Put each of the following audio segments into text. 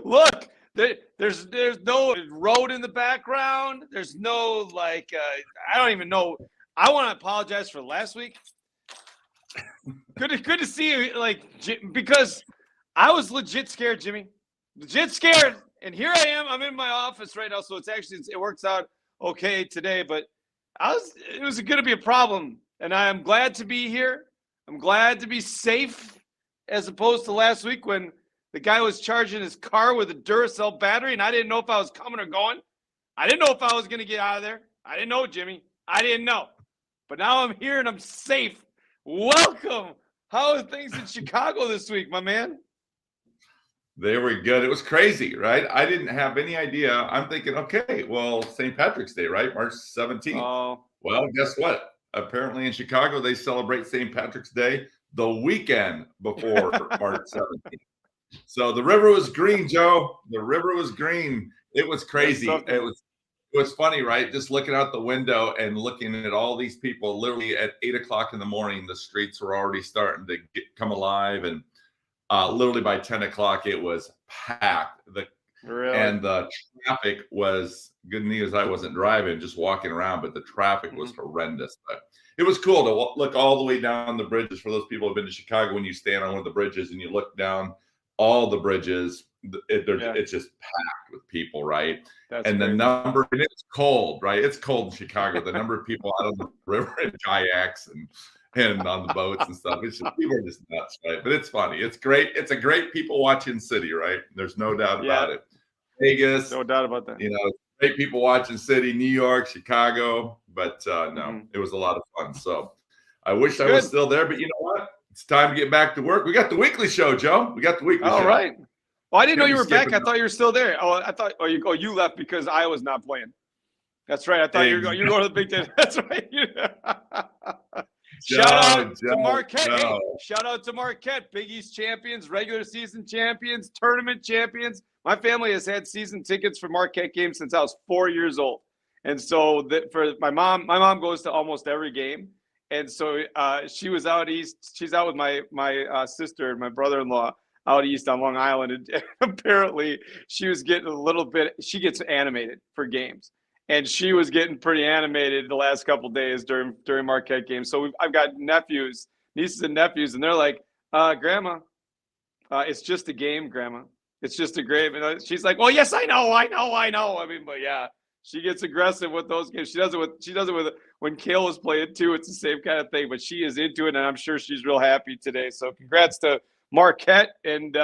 Look, there's no road in the background. There's no I don't even know. I want to apologize for last week. Good to see you, because I was legit scared, Jimmy. Legit scared, and here I am. I'm in my office right now, so it works out okay today. But it was going to be a problem, and I am glad to be here. I'm glad to be safe, as opposed to last week when the guy was charging his car with a Duracell battery, and I didn't know if I was coming or going. I didn't know if I was going to get out of there. I didn't know, Jimmy. I didn't know. But now I'm here and I'm safe. Welcome. How are things in Chicago this week, my man? They were good. It was crazy, right? I didn't have any idea. I'm thinking, okay, well, St. Patrick's Day, right? March 17th. Oh. Well, guess what? Apparently in Chicago, they celebrate St. Patrick's Day the weekend before March 17th. So the river was green, Joe. The river was green. It was crazy. It was funny, right? Just looking out the window and looking at all these people. Literally at 8 o'clock in the morning, the streets were already starting to come alive, and literally by 10 o'clock, it was packed. And the traffic was good news. I wasn't driving, just walking around, but the traffic was horrendous. But it was cool to look all the way down the bridges. For those people who have been to Chicago, when you stand on one of the bridges and you look down all the bridges, it's just packed with people, right? And the number, and it's cold, right? It's cold in Chicago. The number of people out on the river in kayaks and on the boats and stuff. It's just, people are just nuts, right? But it's funny. It's great. It's a great people watching city, right? There's no doubt about it. Vegas, no doubt about that. Great people watching city. New York, Chicago, but no, it was a lot of fun. So I wish I was still there, but you know what? It's time to get back to work. We got the weekly show, Joe. We got the weekly show. All right. Well, I didn't know you were back. I thought you were still there. Oh, I thought. You left because I was not playing. That's right. I thought you were going to the Big Ten. That's right. Shout out to Marquette. Hey, shout out to Marquette. Big East champions, regular season champions, tournament champions. My family has had season tickets for Marquette games since I was 4 years old. And so for my mom goes to almost every game. And so she was out east. She's out with my sister and my brother-in-law out east on Long Island. And apparently she was getting she gets animated for games. And she was getting pretty animated the last couple of days during Marquette games. So I've got nieces and nephews, and they're like, Grandma, it's just a game, Grandma. It's just a game. And she's like, well, yes, I know. I mean, but yeah, she gets aggressive with those games. She does it with when Kale was playing too. It's the same kind of thing, but she is into it, and I'm sure she's real happy today. So congrats to Marquette, and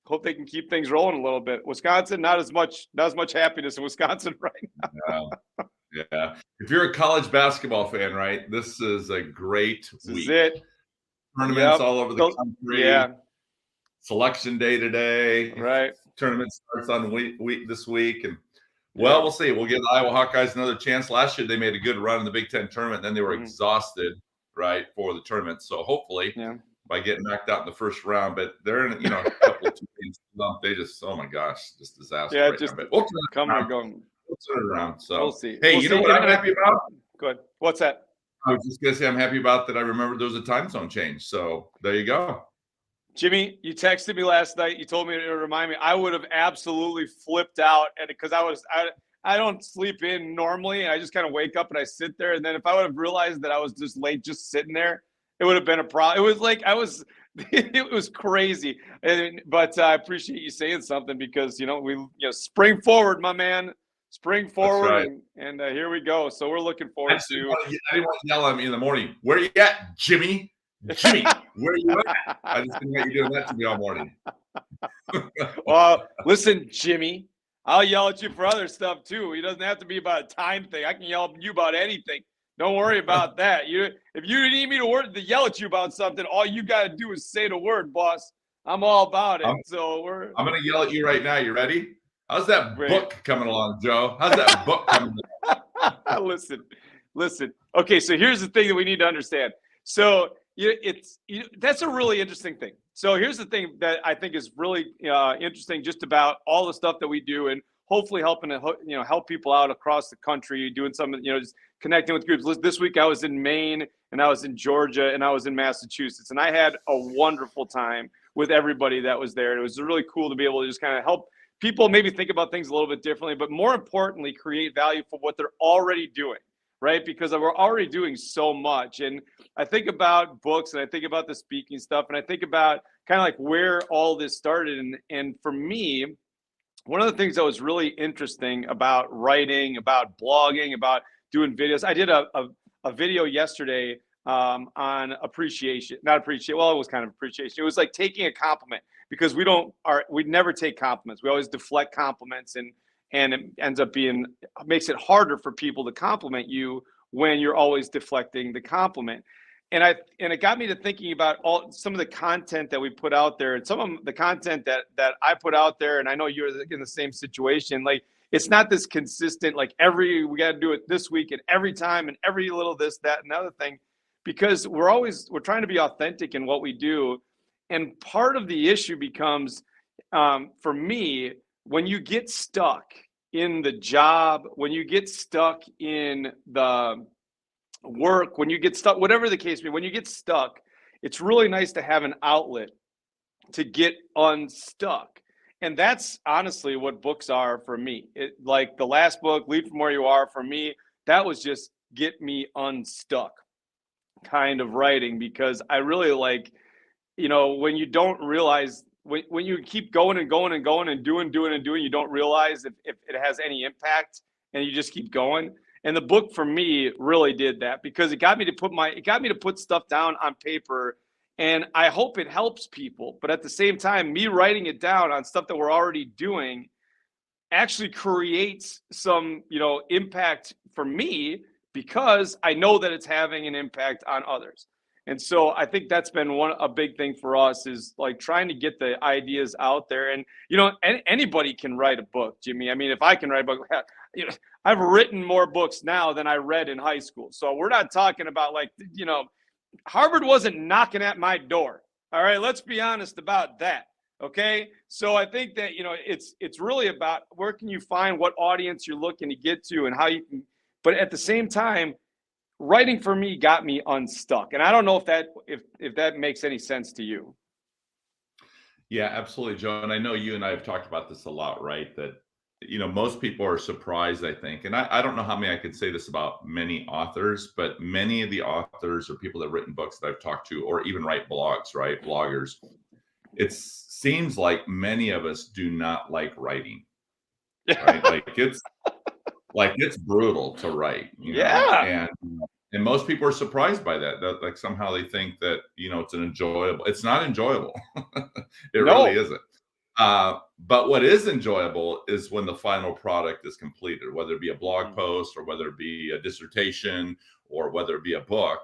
hope they can keep things rolling a little bit. Wisconsin, not as much happiness in Wisconsin right now. Yeah. If you're a college basketball fan, right, this is a great week. This is it. Tournaments all over the country. Yeah. Selection day today. Right. Tournament starts on this week, and we'll see. We'll give the Iowa Hawkeyes another chance. Last year they made a good run in the Big Ten tournament, then they were exhausted, right, for the tournament. So hopefully, by getting knocked out in the first round, but they're in a couple of 2 games. They just, oh my gosh, just disaster. Yeah, right just now. We'll come and going. We'll turn it around. So we'll see. Hey, you know what I'm happy about? Go ahead. What's that? I was just gonna say I'm happy about that. I remembered there was a time zone change. So there you go. Jimmy, you texted me last night. You told me to remind me. I would have absolutely flipped out, and because I don't sleep in normally. I just kind of wake up and I sit there, and then if I would have realized that I was just late, just sitting there, it would have been a problem. It was like it was crazy. But I appreciate you saying something because we spring forward, my man. Spring forward, right. and here we go. So we're looking forward to. I didn't want to yell at me in the morning. Where are you at, Jimmy? Jimmy, where are you at? I just didn't want you doing that to me all morning. Well, listen, Jimmy, I'll yell at you for other stuff too. It doesn't have to be about a time thing. I can yell at you about anything. Don't worry about that. If you need me to yell at you about something, all you got to do is say the word, boss. I'm all about it. I'm going to yell at you right now. You ready? How's that book coming along, Joe? How's that book coming along? Listen. Okay, so here's the thing that we need to understand. So that's a really interesting thing. So here's the thing that I think is really interesting just about all the stuff that we do, and hopefully helping to help people out across the country, doing some just connecting with groups. This week I was in Maine, and I was in Georgia, and I was in Massachusetts, and I had a wonderful time with everybody that was there. And it was really cool to be able to just kind of help people maybe think about things a little bit differently, but more importantly, create value for what they're already doing, right? Because we're already doing so much. And I think about books, and I think about the speaking stuff, and I think about kind of like where all this started. And for me, one of the things that was really interesting about writing, about blogging, about doing videos, I did a video yesterday on appreciation, not appreciate. Well, it was kind of appreciation. It was like taking a compliment, because we never take compliments. We always deflect compliments, and it ends up makes it harder for people to compliment you when you're always deflecting the compliment. And it got me to thinking about some of the content that we put out there, and some of the content that I put out there. And I know you're in the same situation. Like, it's not this consistent, like we got to do it this week and every time and every little this, that, and other thing, because we're trying to be authentic in what we do. And part of the issue becomes, for me, when you get stuck in the job, when you get stuck in the work, when you get stuck, whatever the case may be, when you get stuck, it's really nice to have an outlet to get unstuck. And that's honestly what books are for me. Like the last book, Lead From Where You Are, for me, that was just get me unstuck kind of writing, because I really like, when you don't realize, when you keep going and going and going and doing, you don't realize if it has any impact, and you just keep going. And the book for me really did that, because it got me to put stuff down on paper, and I hope it helps people. But at the same time, me writing it down on stuff that we're already doing actually creates some, impact for me, because I know that it's having an impact on others. And so I think that's been a big thing for us, is like trying to get the ideas out there. And, anybody can write a book, Jimmy. I mean, if I can write a book, I've written more books now than I read in high school. So we're not talking about like, Harvard wasn't knocking at my door. All right, let's be honest about that. Okay. So I think that, it's really about where can you find what audience you're looking to get to, and how you can, but at the same time, writing for me got me unstuck. And I don't know if that makes any sense to you. Yeah, absolutely, Joe. And I know you and I have talked about this a lot, right? That, most people are surprised, I think. And I don't know how many I could say this about many authors, but many of the authors or people that have written books that I've talked to, or even write blogs, right? Bloggers. It seems like many of us do not like writing, right? Like it's brutal to write, Yeah. And most people are surprised by that like somehow they think that, it's not enjoyable. It really isn't. But what is enjoyable is when the final product is completed, whether it be a blog post, or whether it be a dissertation, or whether it be a book.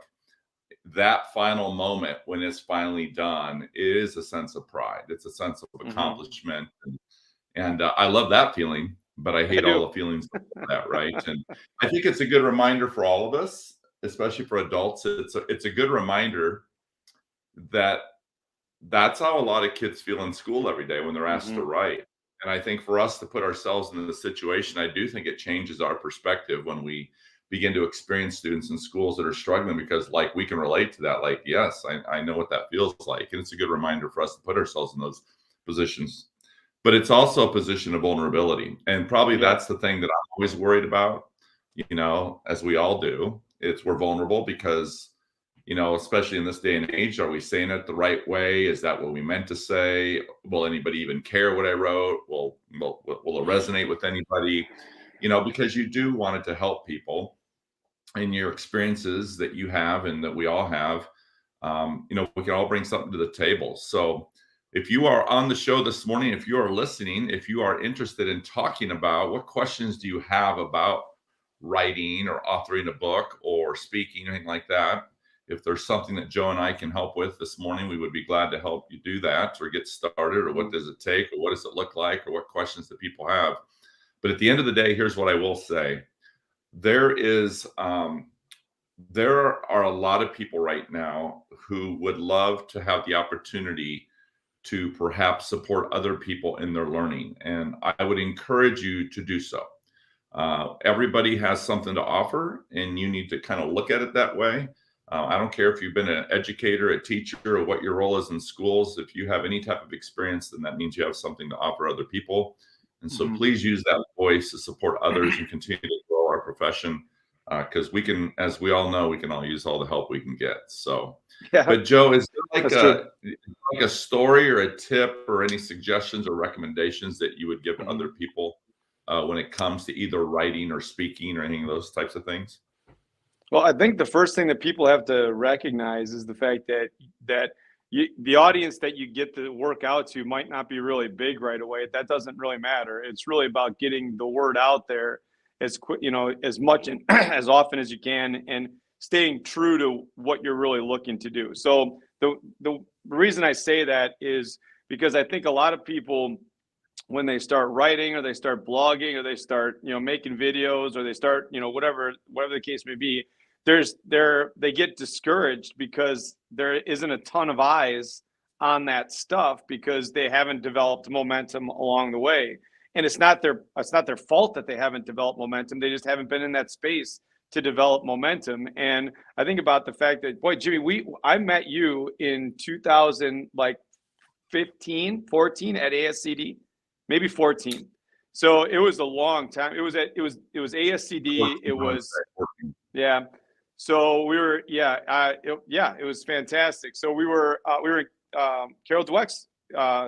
That final moment when it's finally done is a sense of pride. It's a sense of accomplishment. And I love that feeling, but I hate all the feelings of that, right? And I think it's a good reminder for all of us, especially for adults. It's a good reminder that that's how a lot of kids feel in school every day when they're asked to write. And I think for us to put ourselves in the situation, I do think it changes our perspective when we begin to experience students in schools that are struggling, because like we can relate to that. Like, yes, I know what that feels like. And it's a good reminder for us to put ourselves in those positions. But it's also a position of vulnerability. And probably that's the thing that I'm always worried about, as we all do. We're vulnerable because, especially in this day and age, are we saying it the right way? Is that what we meant to say? Will anybody even care what I wrote? Will it resonate with anybody? Because you do want it to help people, and your experiences that you have and that we all have, we can all bring something to the table. So if you are on the show this morning, if you are listening, if you are interested in talking about what questions do you have about writing or authoring a book or speaking, anything like that, if there's something that Joe and I can help with this morning, we would be glad to help you do that, or get started, or what does it take, or what does it look like, or what questions do people have. But at the end of the day, here's what I will say. There are a lot of people right now who would love to have the opportunity to perhaps support other people in their learning. And I would encourage you to do so. Everybody has something to offer, and you need to kind of look at it that way. I don't care if you've been an educator, a teacher, or what your role is in schools. If you have any type of experience, then that means you have something to offer other people. And so please use that voice to support others and continue to grow our profession. Because we can, as we all know, we can all use all the help we can get. So, but Joe, is there like a story or a tip or any suggestions or recommendations that you would give to other people when it comes to either writing or speaking or any of those types of things? Well, I think the first thing that people have to recognize is the fact that the audience that you get to work out to might not be really big right away. That doesn't really matter. It's really about getting the word out there as quick, as much and as often as you can, and staying true to what you're really looking to do. So the reason I say that is because I think a lot of people, when they start writing or they start blogging or they start, making videos or they start, whatever the case may be, they get discouraged because there isn't a ton of eyes on that stuff because they haven't developed momentum along the way. And it's not their fault that they haven't developed momentum. They just haven't been in that space to develop momentum. And I think about the fact that, boy, Jimmy, I met you in 2015, 14 at ASCD, maybe 14. So it was a long time. It was ASCD. It was, yeah. So we were, it was fantastic. So we were Carol Dweck's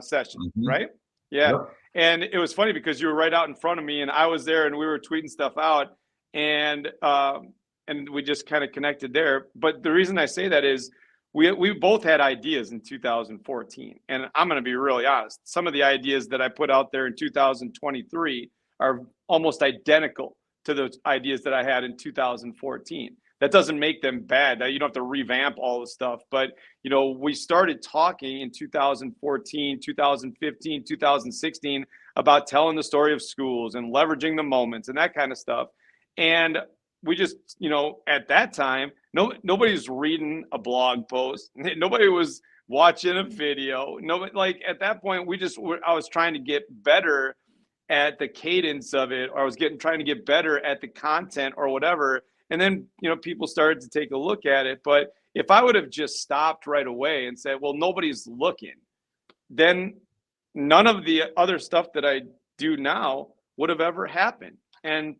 session, right? Yeah. Yep. And it was funny because you were right out in front of me and I was there and we were tweeting stuff out and we just kind of connected there. But the reason I say that is we both had ideas in 2014. And I'm going to be really honest. Some of the ideas that I put out there in 2023 are almost identical to the ideas that I had in 2014. That doesn't make them bad. You don't have to revamp all the stuff. But, we started talking in 2014, 2015, 2016 about telling the story of schools and leveraging the moments and that kind of stuff. And we just, at that time, nobody's reading a blog post. Nobody was watching a video. Nobody, like at that point, I was trying to get better at the cadence of it, or I was trying to get better at the content or whatever. And then, people started to take a look at it. But if I would have just stopped right away and said, well, nobody's looking, then none of the other stuff that I do now would have ever happened. And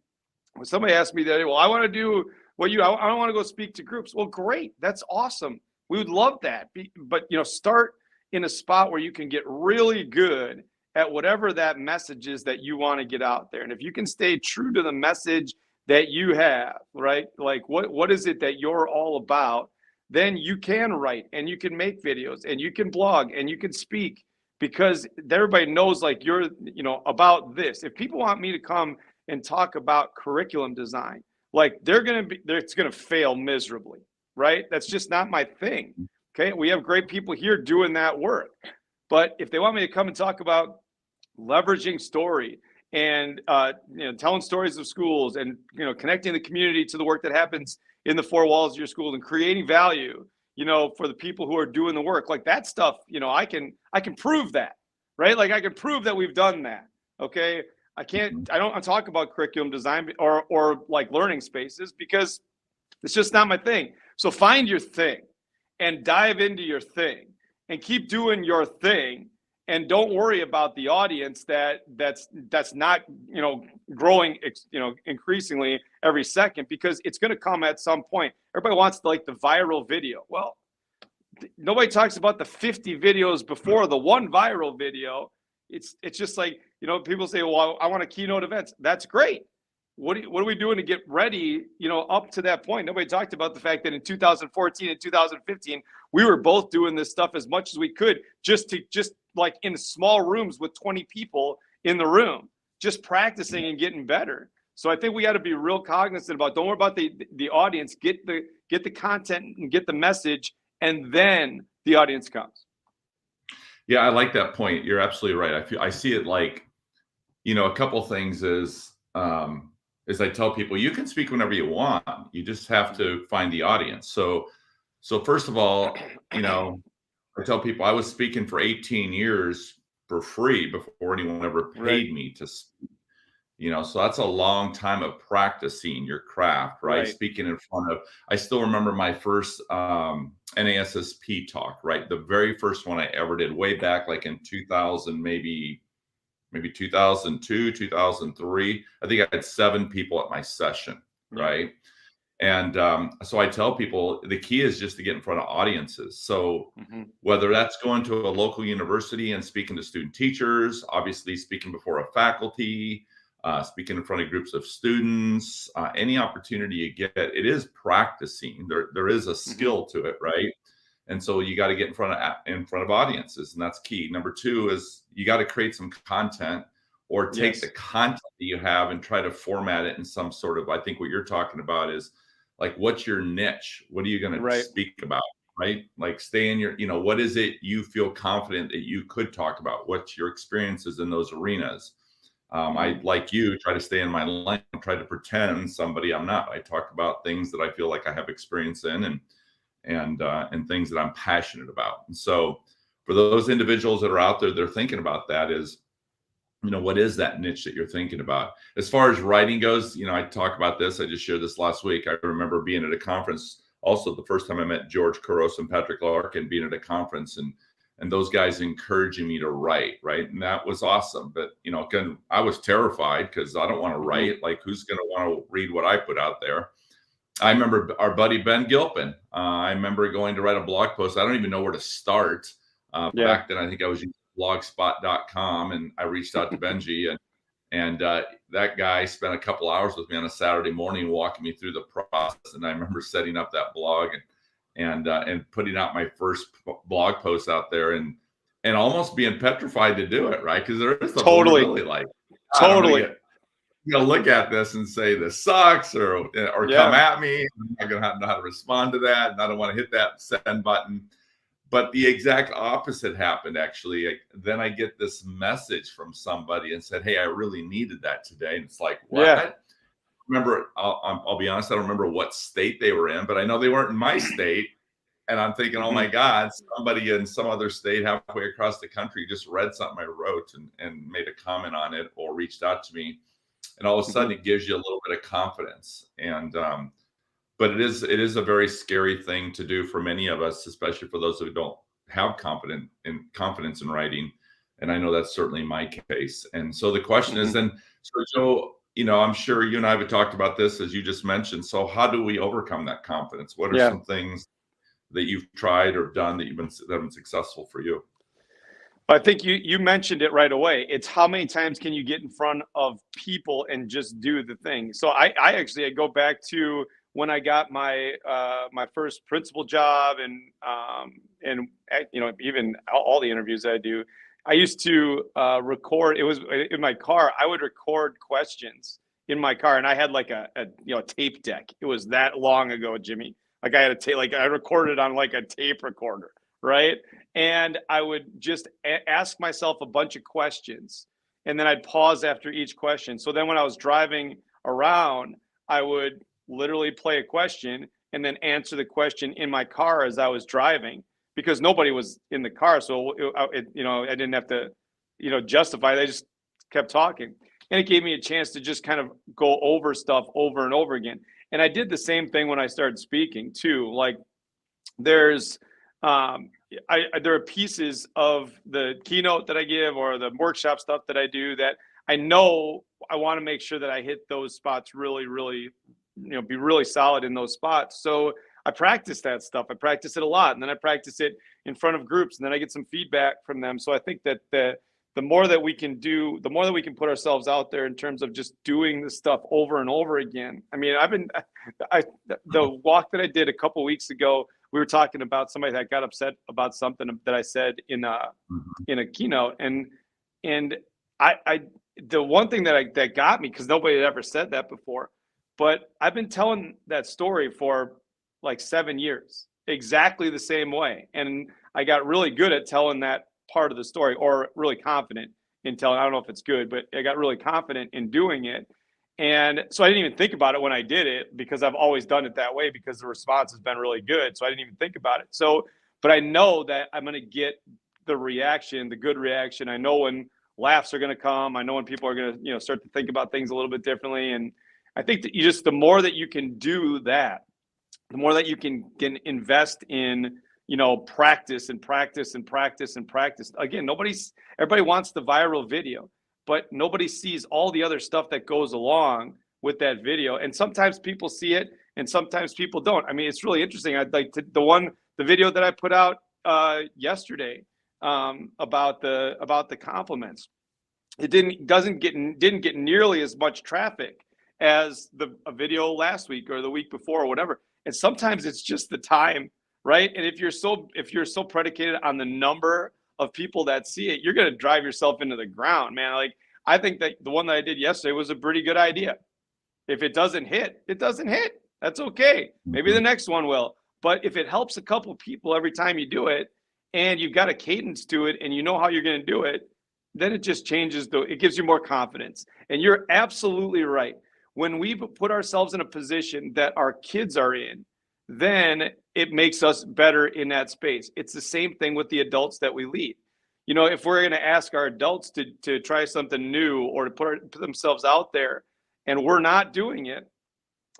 when somebody asked me that, well, I want to do I don't want to go speak to groups. Well, great. That's awesome. We would love that. But, start in a spot where you can get really good at whatever that message is that you want to get out there. And if you can stay true to the message that you have, right? Like what is it that you're all about? Then you can write and you can make videos and you can blog and you can speak because everybody knows like you're, about this. If people want me to come and talk about curriculum design, like it's going to fail miserably, right? That's just not my thing. Okay. We have great people here doing that work. But if they want me to come and talk about leveraging story and telling stories of schools and connecting the community to the work that happens in the four walls of your school and creating value for the people who are doing the work, like that stuff, I can prove that, right? Like I can prove that we've done that. Okay, I don't talk about curriculum design or like learning spaces because it's just not my thing. So find your thing and dive into your thing and keep doing your thing. And don't worry about the audience that's not, growing, increasingly every second, because it's going to come at some point. Everybody wants the viral video. Well, nobody talks about the 50 videos before the one viral video. It's just like, people say, well, I want to keynote events. That's great. What are we doing to get ready, up to that point? Nobody talked about the fact that in 2014 and 2015, we were both doing this stuff as much as we could, just like in small rooms with 20 people in the room, just practicing and getting better. So I think we got to be real cognizant about, don't worry about the audience, get the content and get the message, and then the audience comes. Yeah, I like that point. You're absolutely right. I see it like, a couple things is I tell people, you can speak whenever you want. You just have to find the audience. So first of all, I tell people I was speaking for 18 years for free before anyone ever paid me to speak. So that's a long time of practicing your craft, right? Right. Speaking in front of, I still remember my first NASSP talk, right? The very first one I ever did way back, like in 2000, maybe 2002, 2003. I think I had 7 people at my session, Yeah. right? And so I tell people the key is just to get in front of audiences. So whether that's going to a local university and speaking to student teachers, obviously speaking before a faculty, speaking in front of groups of students, any opportunity you get, it is practicing. There is a skill to it, right? And so you got to get in front of audiences, and that's key. Number 2 is you got to create some content or take the content that you have and try to format it in some sort of, I think what you're talking about is like, what's your niche? What are you going to speak about? Right? Like stay in your, what is it you feel confident that you could talk about? What's your experiences in those arenas? I, like you, try to stay in my lane, try to pretend somebody I'm not. I talk about things that I feel like I have experience in and things that I'm passionate about. And so for those individuals that are out there, they're thinking about that is, what is that niche that you're thinking about? As far as writing goes, I talk about this. I just shared this last week. I remember being at a conference, also the first time I met George Couros and Patrick Larkin, being at a conference and those guys encouraging me to write, right? And that was awesome. But, again, I was terrified because I don't want to write. Like, who's going to want to read what I put out there? I remember our buddy Ben Gilpin. I remember going to write a blog post. I don't even know where to start. Back then, I think I was using blogspot.com, and I reached out to Benji, and that guy spent a couple hours with me on a Saturday morning walking me through the process. And I remember setting up that blog and putting out my first blog post out there and almost being petrified to do it, right? Because there is the vulnerability, like totally. You'll look at this and say this sucks or come at me. I'm not gonna know how to respond to that, and I don't want to hit that send button. But the exact opposite happened, actually. Then I get this message from somebody and said, "Hey, I really needed that today." And it's like, what? Yeah. Remember, I'll be honest, I don't remember what state they were in, but I know they weren't in my state. And I'm thinking, oh my God, somebody in some other state halfway across the country just read something I wrote and made a comment on it or reached out to me. And all of a sudden it gives you a little bit of confidence. And but it is a very scary thing to do for many of us, especially for those who don't have confidence in writing. And I know that's certainly my case. And so the question is then, so Joe, I'm sure you and I have talked about this, as you just mentioned. So how do we overcome that confidence? What are some things that you've tried or done that have been successful for you? I think you mentioned it right away. It's how many times can you get in front of people and just do the thing. So I actually go back to when I got my my first principal job and even all the interviews I do. I used to record. It was in my car. I would record questions in my car, and I had like a tape deck. It was that long ago, Jimmy. Like I had a tape. Like I recorded on like a tape recorder, right? And I would just ask myself a bunch of questions, and then I'd pause after each question. So then when I was driving around, I would literally play a question and then answer the question in my car as I was driving, because nobody was in the car. So I didn't have to, justify. They just kept talking, and it gave me a chance to just kind of go over stuff over and over again. And I did the same thing when I started speaking too. Like there's, there are pieces of the keynote that I give or the workshop stuff that I do that I know I want to make sure that I hit those spots really, really, be really solid in those spots. So I practice that stuff. I practice it a lot, and then I practice it in front of groups, and then I get some feedback from them. So I think that the more that we can do, the more that we can put ourselves out there in terms of just doing this stuff over and over again. I mean, the walk that I did a couple of weeks ago, we were talking about somebody that got upset about something that I said in a keynote, and the one thing that got me, because nobody had ever said that before, but I've been telling that story for like 7 years, exactly the same way, and I got really good at telling that part of the story, or really confident in telling. I don't know if it's good, but I got really confident in doing it. And so I didn't even think about it when I did it, because I've always done it that way, because the response has been really good. So I didn't even think about it. So, but I know that I'm going to get the reaction, the good reaction. I know laughs are going to come. I know when people are going to, start to think about things a little bit differently. And I think that the more that you can do that, the more that you can invest in, practice and practice and practice and practice. Again, everybody wants the viral video, but nobody sees all the other stuff that goes along with that video. And sometimes people see it and sometimes people don't. I mean, it's really interesting. I'd like to, the video that I put out yesterday about the compliments. It didn't get nearly as much traffic as a video last week or the week before or whatever. And sometimes it's just the time, right? And if you're so predicated on the number of people that see it, you're going to drive yourself into the ground, man. Like, I think that the one that I did yesterday was a pretty good idea. If it doesn't hit, it doesn't hit. That's okay. Maybe the next one will. But if it helps a couple people every time you do it, and you've got a cadence to it, and you know how you're going to do it, then it just changes. It gives you more confidence. And you're absolutely right. When we put ourselves in a position that our kids are in, then it makes us better in that space. It's the same thing with the adults that we lead. If we're going to ask our adults to try something new or to put themselves out there, and we're not doing it,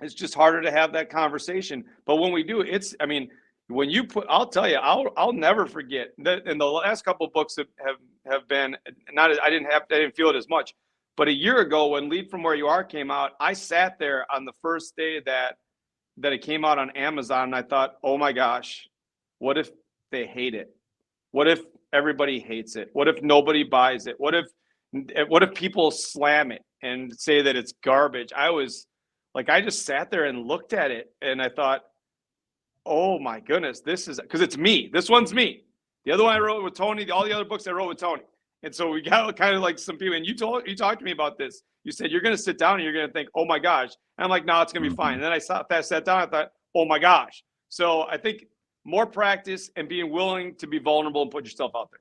it's just harder to have that conversation. But when we do, when you I'll tell you, I'll never forget that. And the last couple of books have been I didn't feel it as much. But a year ago, when Lead From Where You Are came out, I sat there on the first day that it came out on Amazon, and I thought, oh my gosh, what if they hate it? What if everybody hates it? What if nobody buys it? What if people slam it and say that it's garbage? I just sat there and looked at it, and I thought, oh my goodness, this is, because it's me. This one's me. The other one I wrote with Tony, all the other books I wrote with Tony. And so we got kind of like some people, and you talked to me about this. You said, you're going to sit down and you're going to think, oh my gosh. And I'm like, no, it's going to be fine. And then I sat down, I thought, oh my gosh. So I think more practice and being willing to be vulnerable and put yourself out there.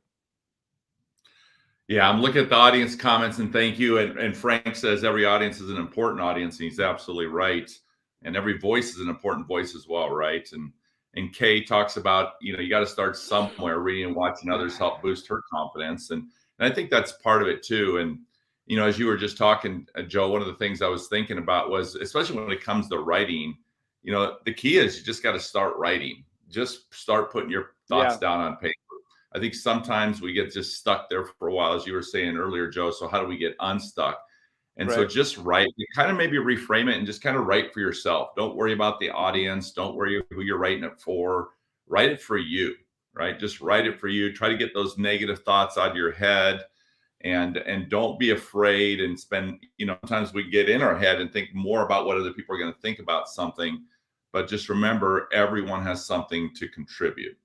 Yeah, I'm looking at the audience comments, and thank you. And Frank says every audience is an important audience, and he's absolutely right. And every voice is an important voice as well, right? And Kay talks about, you got to start somewhere. Reading and watching others help boost her confidence. And I think that's part of it too. And, as you were just talking, Joe, one of the things I was thinking about was, especially when it comes to writing, the key is you just got to start writing. Just start putting your thoughts down on paper. I think sometimes we get just stuck there for a while, as you were saying earlier, Joe. So how do we get unstuck? And so just write, you kind of maybe reframe it and just kind of write for yourself. Don't worry about the audience. Don't worry who you're writing it for. Write it for you, right? Just write it for you. Try to get those negative thoughts out of your head, and don't be afraid and spend, sometimes we get in our head and think more about what other people are going to think about something, but just remember, everyone has something to contribute.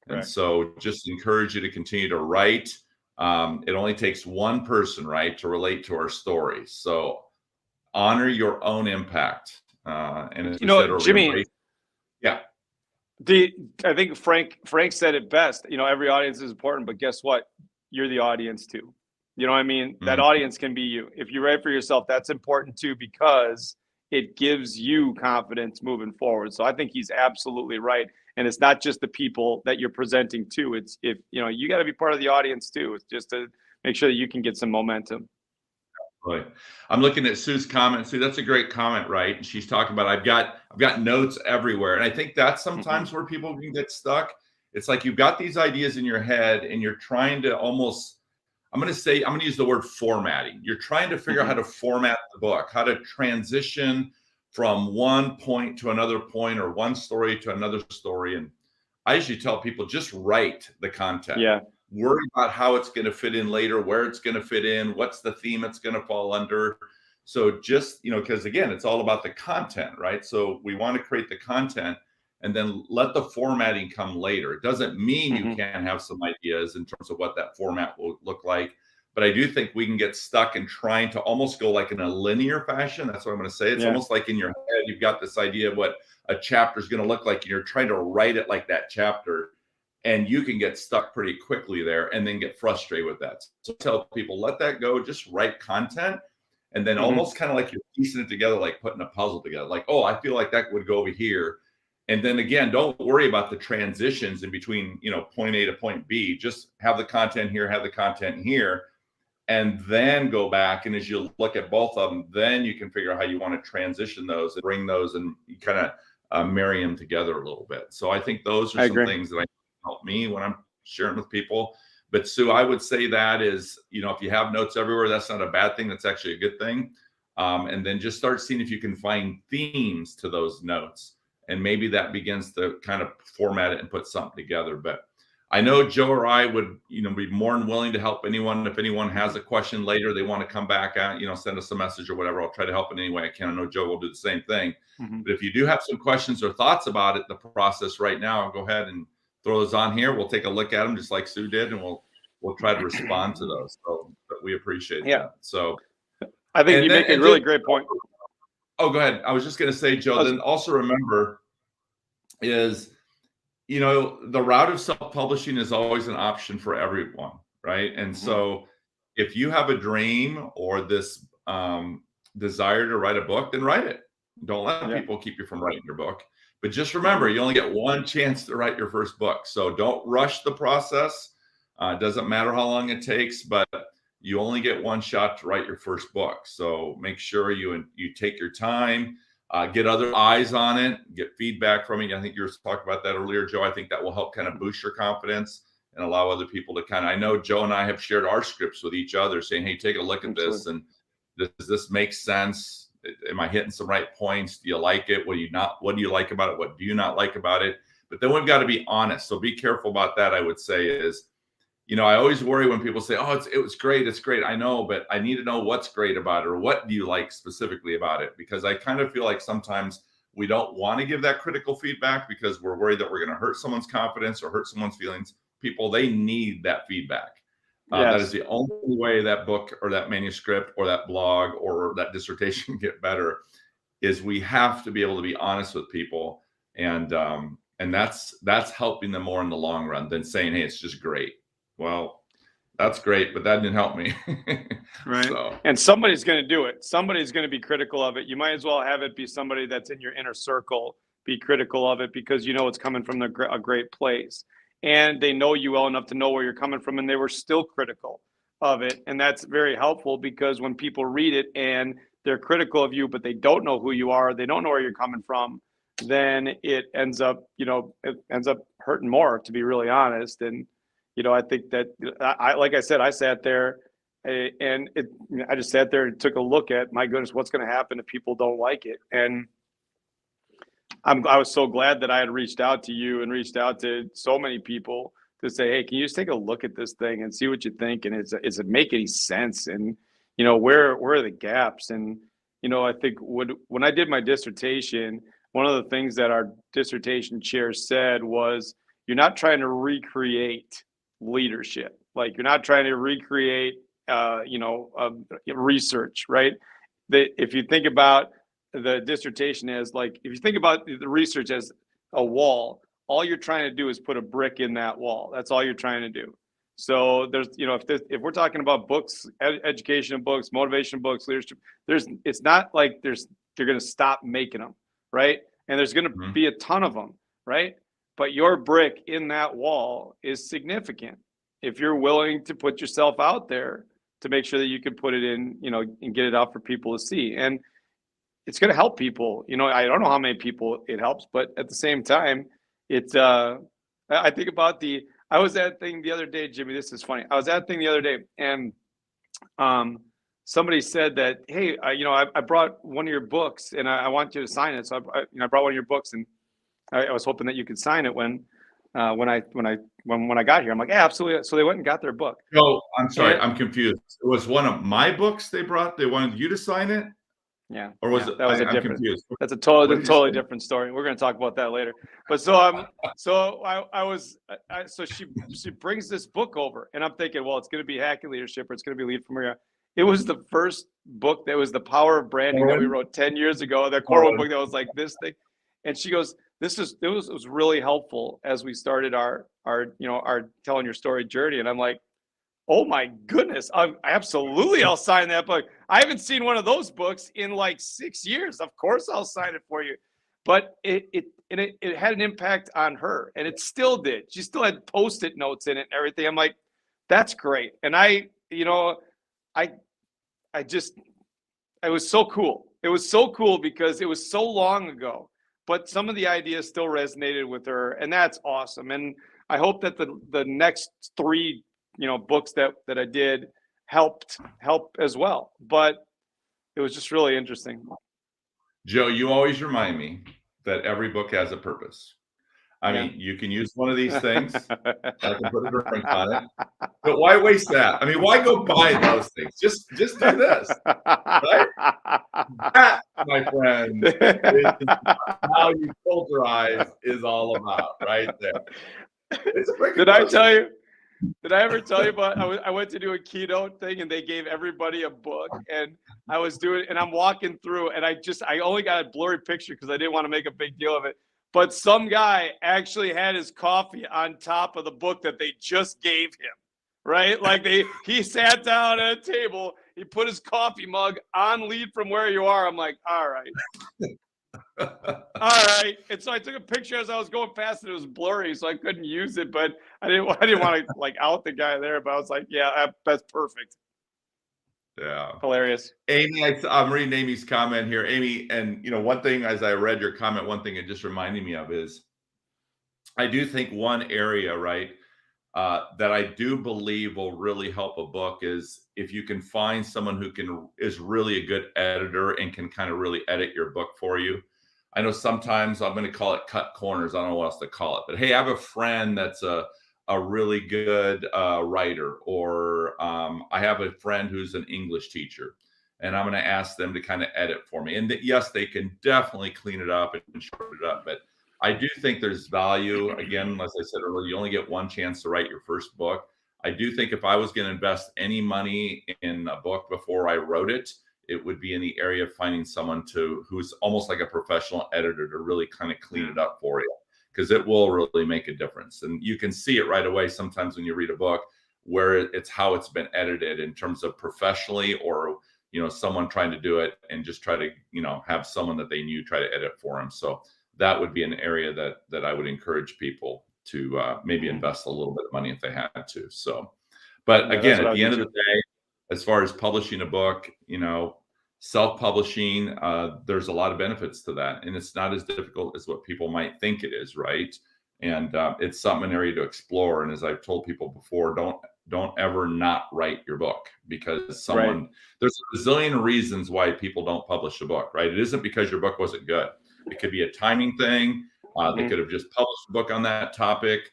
Correct. And so just encourage you to continue to write. It only takes one person, right, to relate to our stories. So honor your own impact. And as Jimmy, yeah. I think Frank said it best. Every audience is important, but guess what? You're the audience too. You know what I mean? That audience can be you. If you write for yourself, that's important too, because it gives you confidence moving forward. So I think he's absolutely right. And it's not just the people that you're presenting to. It's you got to be part of the audience too. It's just to make sure that you can get some momentum. Right. I'm looking at Sue's comment. Sue, that's a great comment, right? And she's talking about, I've got notes everywhere. And I think that's sometimes where people can get stuck. It's like you've got these ideas in your head and you're trying to almost, I'm going to use the word formatting. You're trying to figure out how to format the book, how to transition from one point to another point, or one story to another story. And I usually tell people, just write the content. Yeah. Worry about how it's going to fit in later, where it's going to fit in, what's the theme it's going to fall under. So just, because again, it's all about the content, right? So we want to create the content and then let the formatting come later. It doesn't mean you can't have some ideas in terms of what that format will look like. But I do think we can get stuck in trying to almost go like in a linear fashion. That's what I'm going to say. It's almost like in your head, you've got this idea of what a chapter is going to look like, and you're trying to write it like that chapter. And you can get stuck pretty quickly there and then get frustrated with that. So tell people, let that go, just write content. And then almost kind of like you're piecing it together, like putting a puzzle together. Like, oh, I feel like that would go over here. And then again, don't worry about the transitions in between, point A to point B. Just have the content here, have the content here. and then go back. And as you look at both of them, then you can figure out how you want to transition those and bring those and kind of marry them together a little bit. So I think those are some things that help me when I'm sharing with people. But Sue, I would say that is, if you have notes everywhere, that's not a bad thing. That's actually a good thing. And then just start seeing if you can find themes to those notes. And maybe that begins to kind of format it and put something together. But I know Joe or I would, be more than willing to help anyone. If anyone has a question later, they want to come back out, send us a message or whatever. I'll try to help in any way I can. I know Joe will do the same thing. Mm-hmm. But if you do have some questions or thoughts about it, the process right now, go ahead and throw those on here. We'll take a look at them just like Sue did, and we'll try to respond to those. So but we appreciate that. So I think you make a really great point. Oh, go ahead. I was just going to say, Joe, then also remember is, the route of self-publishing is always an option for everyone, right? And so if you have a dream or this desire to write a book, then write it. Don't let people keep you from writing your book. But just remember, you only get one chance to write your first book. So don't rush the process. It doesn't matter how long it takes, but you only get one shot to write your first book. So make sure you take your time, get other eyes on it, get feedback from it. I think you were talking about that earlier, Joe. I think that will help kind of boost your confidence and allow other people to I know Joe and I have shared our scripts with each other saying, hey, take a look at this. And does this make sense? Am I hitting some right points? Do you like it? What do you like about it? What do you not like about it? But then we've got to be honest. So be careful about that. I would say is, I always worry when people say, oh, it was great. It's great. I know, but I need to know what's great about it or what do you like specifically about it? Because I kind of feel like sometimes we don't want to give that critical feedback because we're worried that we're going to hurt someone's confidence or hurt someone's feelings. People, they need that feedback. That is the only way that book or that manuscript or that blog or that dissertation get better is we have to be able to be honest with people. And that's helping them more in the long run than saying, hey, it's just great. Well, that's great, but that didn't help me. Right. So. And somebody's going to do it. Somebody's going to be critical of it. You might as well have it be somebody that's in your inner circle, be critical of it because it's coming from a great place. And they know you well enough to know where you're coming from, and they were still critical of it. And that's very helpful because when people read it and they're critical of you, but they don't know who you are, they don't know where you're coming from, then it ends up hurting more, to be really honest. And I think that like I said, I sat there and I just sat there and took a look at, my goodness, what's going to happen if people don't like it? And I was so glad that I had reached out to you and reached out to so many people to say, hey, can you just take a look at this thing and see what you think? And does it make any sense? And, where are the gaps? And, I think when I did my dissertation, one of the things that our dissertation chair said was, you're not trying to recreate leadership. Like you're not trying to recreate, research, right? If you think about the dissertation as if you think about the research as a wall, all you're trying to do is put a brick in that wall. That's all you're trying to do. So there's, if we're talking about books, education books, motivation books, leadership, it's not like they're going to stop making them, right? And there's going to be a ton of them, right? But your brick in that wall is significant if you're willing to put yourself out there to make sure that you can put it in, and get it out for people to see. And it's going to help people. I don't know how many people it helps, but at the same time, I think about I was at a thing the other day, Jimmy, this is funny. I was at a thing the other day and somebody said that, hey, I brought one of your books and I want you to sign it. So I brought one of your books and I was hoping that you could sign it when I got here. I'm like, yeah, absolutely. So they went and got their book. No, I'm sorry, I'm confused. It was one of my books they brought. They wanted you to sign it. Yeah. Or was it? That was I'm different. Confused. That's a totally different story. We're going to talk about that later. But so she brings this book over, and I'm thinking, well, it's going to be Hacking Leadership, or it's going to be Lead from Here. It was the first book that was The Power of Branding that we wrote 10 years ago. That Corwin book that was like this thing, and she goes, it was really helpful as we started our telling your story journey. And I'm like, oh my goodness, I'll sign that book. I haven't seen one of those books in like 6 years. Of course I'll sign it for you. But it had an impact on her, and it still did. She still had Post-it notes in it and everything. I'm like, that's great. And it was so cool. It was so cool because it was so long ago, but some of the ideas still resonated with her, and that's awesome. And I hope that the next 3, books that I did help as well. But it was just really interesting. Joe, you always remind me that every book has a purpose. I mean, you can use one of these things. I can put a drink on it. But why waste that? I mean, why go buy those things? Just do this. Right? That, my friend, is how you culturize is all about right there. It's a Did I tell you? Did I ever tell you about? I went to do a keynote thing, and they gave everybody a book, and I was doing, and I'm walking through, and I only got a blurry picture because I didn't want to make a big deal of it. But some guy actually had his coffee on top of the book that they just gave him, right? Like he sat down at a table, he put his coffee mug on Lead From Where You Are. I'm like, all right. All right. And so I took a picture as I was going past and it was blurry, so I couldn't use it, but I didn't want to like out the guy there, but I was like, yeah, that's perfect. Yeah. Hilarious. Amy, I'm reading Amy's comment here. Amy, and one thing as I read your comment, one thing it just reminded me of is I do think one area, right, that I do believe will really help a book is if you can find someone who is really a good editor and can kind of really edit your book for you. I know sometimes I'm going to call it cut corners. I don't know what else to call it, but hey, I have a friend that's a really good writer, or I have a friend who's an English teacher, and I'm going to ask them to kind of edit for me. And yes, they can definitely clean it up and shorten it up, but I do think there's value. Again, as I said earlier, you only get one chance to write your first book. I do think if I was going to invest any money in a book before I wrote it, it would be in the area of finding someone who's almost like a professional editor to really kind of clean it up for you, because it will really make a difference. And you can see it right away sometimes when you read a book where it's how it's been edited in terms of professionally, or someone trying to do it and just try to have someone that they knew try to edit for them. So that would be an area that I would encourage people to maybe invest a little bit of money if they had to. So, but again, at the end of the day, as far as publishing a book, self-publishing, there's a lot of benefits to that, and it's not as difficult as what people might think it is, right? And it's something, an area to explore. And as I've told people before, don't ever not write your book, because there's a bazillion reasons why people don't publish a book, right? It isn't because your book wasn't good. It could be a timing thing. They could have just published a book on that topic.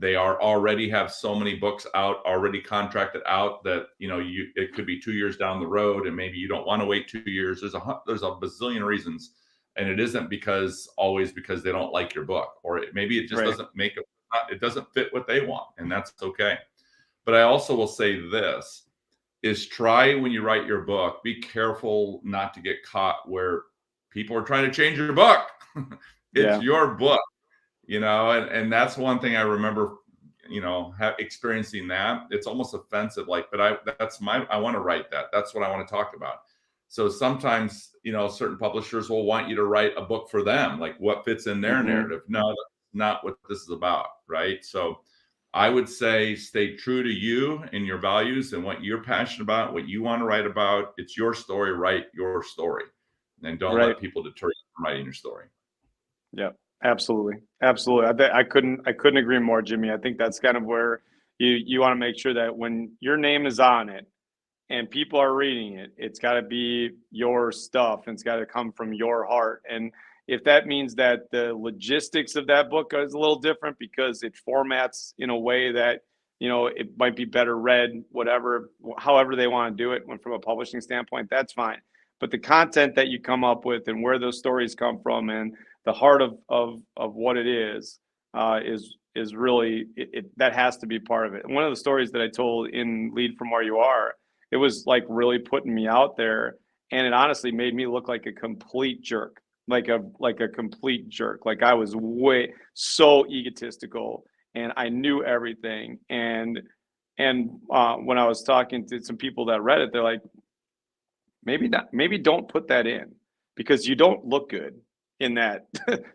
They already have so many books out, already contracted out, that it could be 2 years down the road, and maybe you don't want to wait 2 years. There's a bazillion reasons, and it isn't always because they don't like your book, or maybe it just doesn't it doesn't fit what they want, and that's okay. But I also will say this is, try when you write your book, be careful not to get caught where people are trying to change your book. It's your book. And that's one thing I remember, experiencing that. It's almost offensive, but I want to write that. That's what I want to talk about. So sometimes, certain publishers will want you to write a book for them, like what fits in their narrative. No, that's not what this is about, right? So I would say stay true to you and your values and what you're passionate about, what you want to write about. It's your story, write your story. And don't let people deter you from writing your story. Yeah. Absolutely. I couldn't agree more, Jimmy. I think that's kind of where you want to make sure that when your name is on it and people are reading it, it's got to be your stuff, and it's got to come from your heart. And if that means that the logistics of that book is a little different because it formats in a way that, it might be better read, however they want to do it from a publishing standpoint, that's fine. But the content that you come up with and where those stories come from and the heart of what it is really that has to be part of it. And one of the stories that I told in Lead From Where You Are, it was like really putting me out there, and it honestly made me look like a complete jerk, like a complete jerk. Like I was so egotistical, and I knew everything. And when I was talking to some people that read it, they're like, maybe don't put that in, because you don't look good in that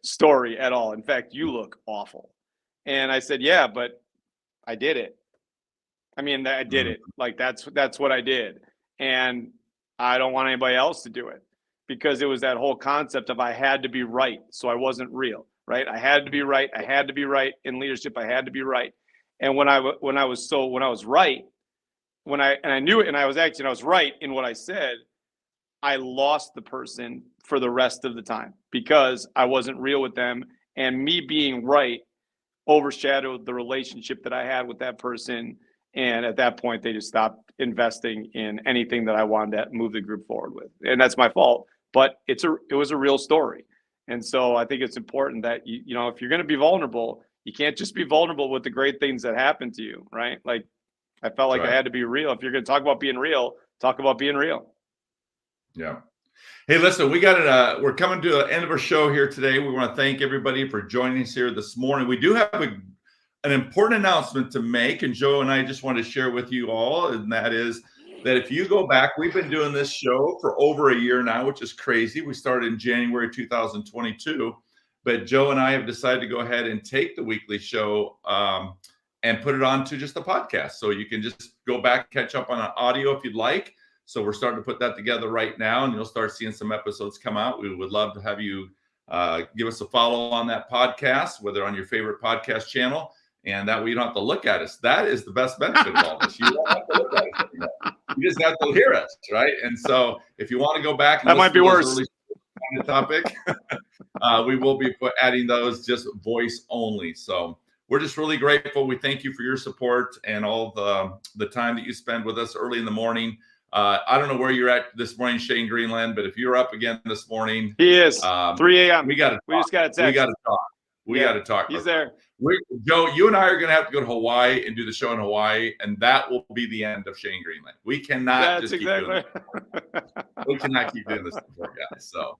story at all. In fact, you look awful. And I said, yeah, but I did it. I mean, I did it. Like that's what I did. And I don't want anybody else to do it, because it was that whole concept of I had to be right. So I wasn't real, right? I had to be right. I had to be right in leadership. I had to be right. And when I was right, I knew it, and I was right in what I said, I lost the person for the rest of the time because I wasn't real with them. And me being right overshadowed the relationship that I had with that person. And at that point, they just stopped investing in anything that I wanted to move the group forward with. And that's my fault. But it was a real story. And so I think it's important that, you know, if you're going to be vulnerable, you can't just be vulnerable with the great things that happen to you, right? Like, I felt like I had to be real. If you're going to talk about being real, talk about being real. Yeah. Hey, listen, we're coming to the end of our show here today. We want to thank everybody for joining us here this morning. We do have an important announcement to make, and Joe and I just want to share with you all, and that is that if you go back, we've been doing this show for over a year now, which is crazy. We started in January 2022, but Joe and I have decided to go ahead and take the weekly show and put it onto just a podcast. So you can just go back, catch up on an audio if you'd like. So we're starting to put that together right now, and you'll start seeing some episodes come out. We would love to have you give us a follow on that podcast, whether on your favorite podcast channel, and that way you don't have to look at us. That is the best benefit of all this. You don't have to look at us anymore. You just have to hear us, right? And so if you want to go back and that might be worse. Early topic, we will be adding those just voice only. So we're just really grateful. We thank you for your support and all the time that you spend with us early in the morning. I don't know where you're at this morning, Shane Greenland, but if you're up again this morning, he is 3 a.m. We just got to text. We got to talk. He's there. Joe, you and I are going to have to go to Hawaii and do the show in Hawaii, and that will be the end of Shane Greenland. We cannot keep doing this. We cannot keep doing this before, guys. So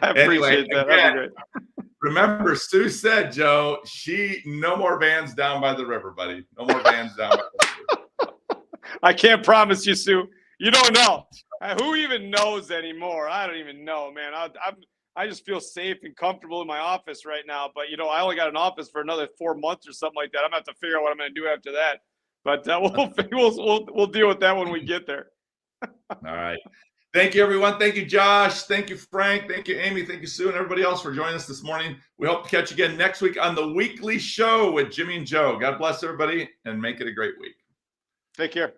I appreciate that. Again, remember, Sue said, Joe, no more vans down by the river, buddy. No more vans down by the river. I can't promise you, Sue. You don't know. Who even knows anymore? I don't even know, man. I just feel safe and comfortable in my office right now. But, you know, I only got an office for another 4 months or something like that. I'm going to have to figure out what I'm going to do after that. But we'll deal with that when we get there. All right. Thank you, everyone. Thank you, Josh. Thank you, Frank. Thank you, Amy. Thank you, Sue, and everybody else for joining us this morning. We hope to catch you again next week on the weekly show with Jimmy and Joe. God bless everybody, and make it a great week. Take care.